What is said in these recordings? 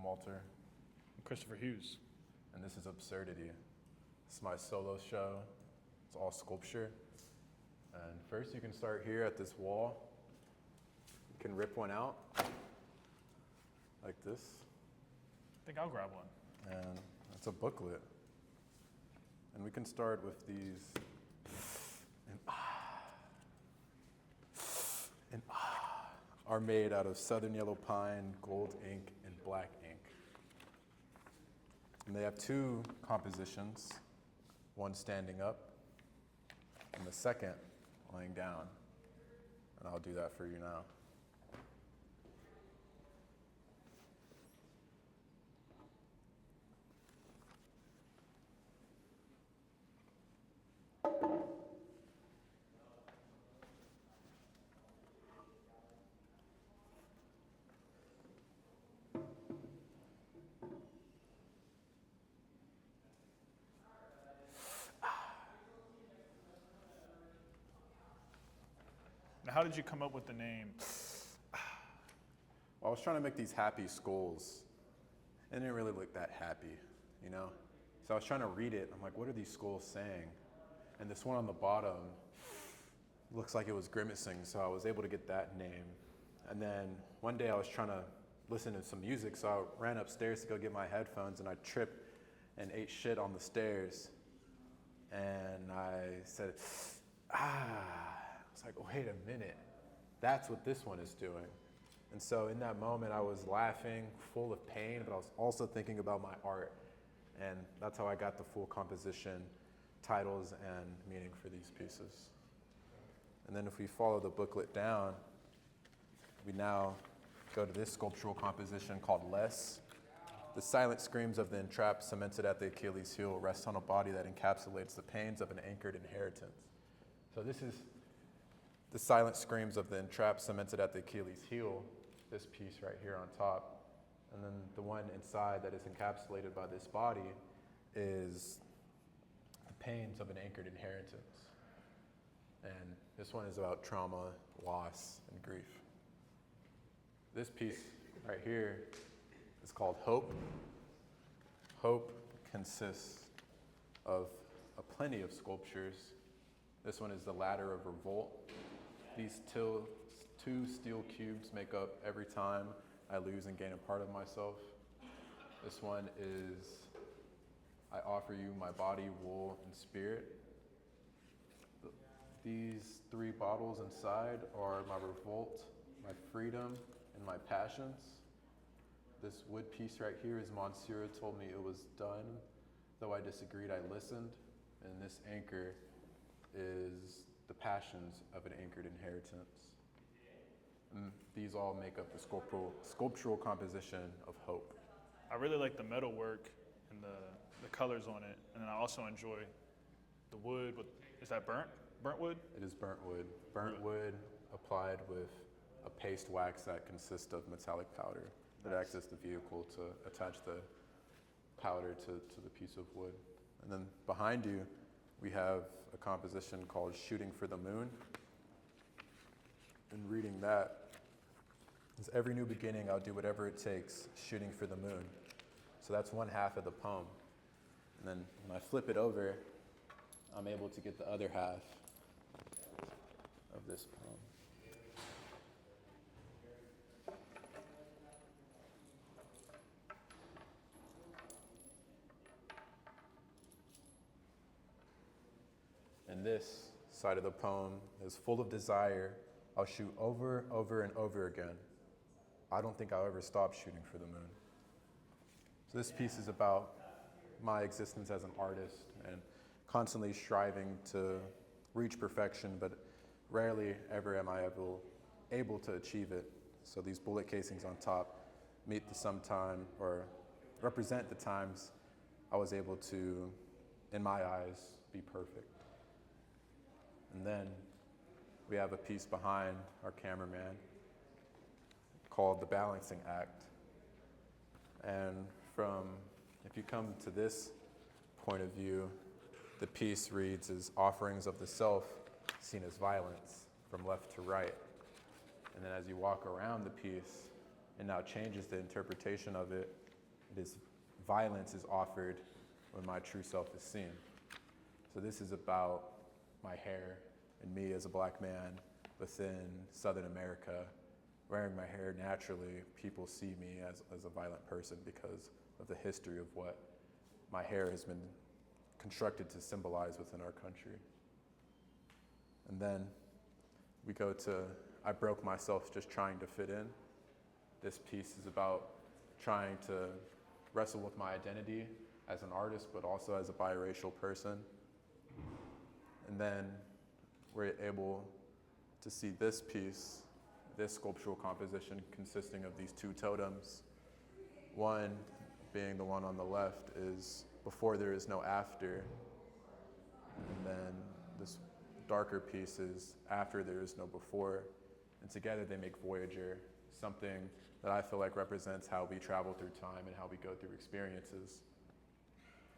Walter. I'm Christopher Hues. And this is Absurdity. It's my solo show. It's all sculpture. And first you can start here at this wall. You can rip one out, like this. I think I'll grab one. And it's a booklet. And we can start with these. Are made out of southern yellow pine, gold ink, and black ink. And they have two compositions, one standing up and the second lying down. And I'll do that for you now. Now, how did you come up with the name? Well, I was trying to make these happy skulls. And it didn't really look that happy, you know? So I was trying to read it. I'm like, what are these skulls saying? And this one on the bottom looks like it was grimacing, so I was able to get that name. And then one day I was trying to listen to some music, so I ran upstairs to go get my headphones, and I tripped and ate shit on the stairs. And I said, I was like, wait a minute, that's what this one is doing. And so in that moment, I was laughing, full of pain, but I was also thinking about my art. And that's how I got the full composition, titles, and meaning for these pieces. And then if we follow the booklet down, we now go to this sculptural composition called Less. The silent screams of the entrapped, cemented at the Achilles heel, rest on a body that encapsulates the pains of an anchored inheritance. So this is the silent screams of the entrapped, cemented at the Achilles heel, this piece right here on top. And then the one inside that is encapsulated by this body is the pains of an anchored inheritance. And this one is about trauma, loss, and grief. This piece right here is called Hope. Hope consists of a plenty of sculptures. This one is the Ladder of Revolt. These two steel cubes make up every time I lose and gain a part of myself. This one is I offer you my body, wool, and spirit. These three bottles inside are my revolt, my freedom, and my passions. This wood piece right here is Monsieur told me it was done. Though I disagreed, I listened. And this anchor is the passions of an anchored inheritance. And these all make up the sculptural composition of hope. I really like the metal work and the colors on it. And then I also enjoy the wood. Is that burnt wood? It is burnt wood. Burnt wood applied with a paste wax that consists of metallic powder. That acts as the vehicle to attach the powder to the piece of wood. And then behind you, we have a composition called Shooting for the Moon. And reading that, is every new beginning, I'll do whatever it takes, shooting for the moon. So that's one half of the poem. And then when I flip it over, I'm able to get the other half of this poem. And this side of the poem is full of desire. I'll shoot over, and over again. I don't think I'll ever stop shooting for the moon. So this piece is about my existence as an artist and constantly striving to reach perfection, but rarely ever am I able to achieve it. So these bullet casings on top meet the sometime or represent the times I was able to, in my eyes, be perfect. And then we have a piece behind our cameraman called The Balancing Act. And if you come to this point of view, the piece reads as offerings of the self seen as violence from left to right. And then as you walk around the piece, it now changes the interpretation of it It is violence is offered when my true self is seen. So this is about my hair and me as a black man within Southern America. Wearing my hair naturally, people see me as a violent person because of the history of what my hair has been constructed to symbolize within our country. And then we go to, I broke myself just trying to fit in. This piece is about trying to wrestle with my identity as an artist, but also as a biracial person. And then we're able to see this piece, this sculptural composition consisting of these two totems. One being the one on the left is before there is no after. And then this darker piece is after there is no before. And together they make Voyager, something that I feel like represents how we travel through time and how we go through experiences.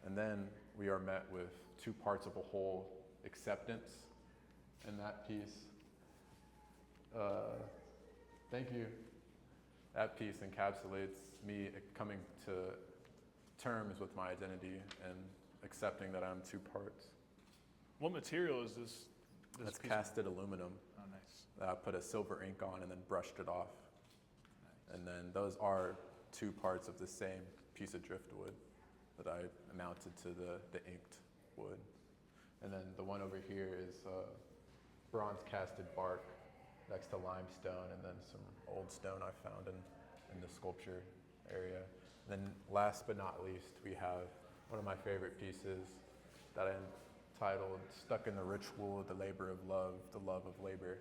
And then we are met with two parts of a whole, acceptance in that piece. Thank you. That piece encapsulates me coming to terms with my identity and accepting that I'm two parts. What material is this That's piece? casted aluminum. Oh, nice. That I put a silver ink on and then brushed it off. And then those are two parts of the same piece of driftwood that I mounted to the inked wood. And then the one over here is bronze casted bark next to limestone, and then some old stone I found in the sculpture area. And then last but not least, we have one of my favorite pieces that I entitled Stuck in the Ritual, the Labor of Love, the Love of Labor,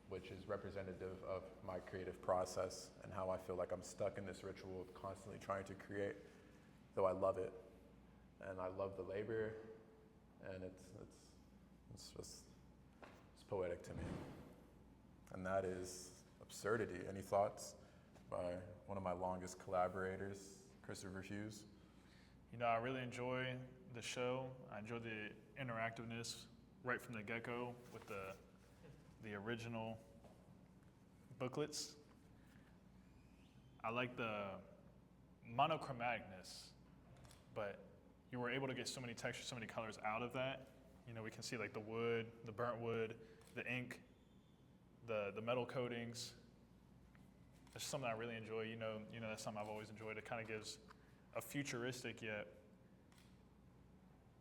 which is representative of my creative process and how I feel like I'm stuck in this ritual of constantly trying to create, though I love it. And I love the labor, and it's poetic to me. And that is Absurdity. Any thoughts by one of my longest collaborators, Christopher Hues? You know, I really enjoy the show. I enjoy the interactiveness right from the get-go with the original booklets. I like the monochromaticness, but you were able to get so many textures, so many colors out of that. You know, we can see like the wood, the burnt wood, the ink, the metal coatings. It's something I really enjoy. You know, that's something I've always enjoyed. It kind of gives a futuristic yet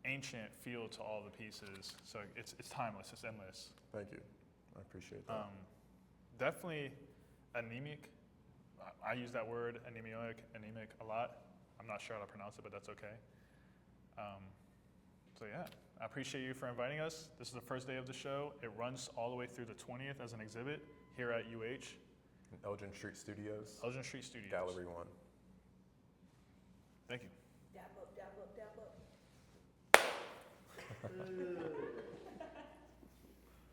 ancient feel to all the pieces. So it's timeless, it's endless. Thank you. I appreciate that. Definitely anemic. I use that word, anemic a lot. I'm not sure how to pronounce it, but that's okay. So yeah, I appreciate you for inviting us. This is the first day of the show. It runs all the way through the 20th as an exhibit here at UH. Elgin Street Studios. Elgin Street Studios. Gallery 1. Thank you. Dap up, dap up, dap up.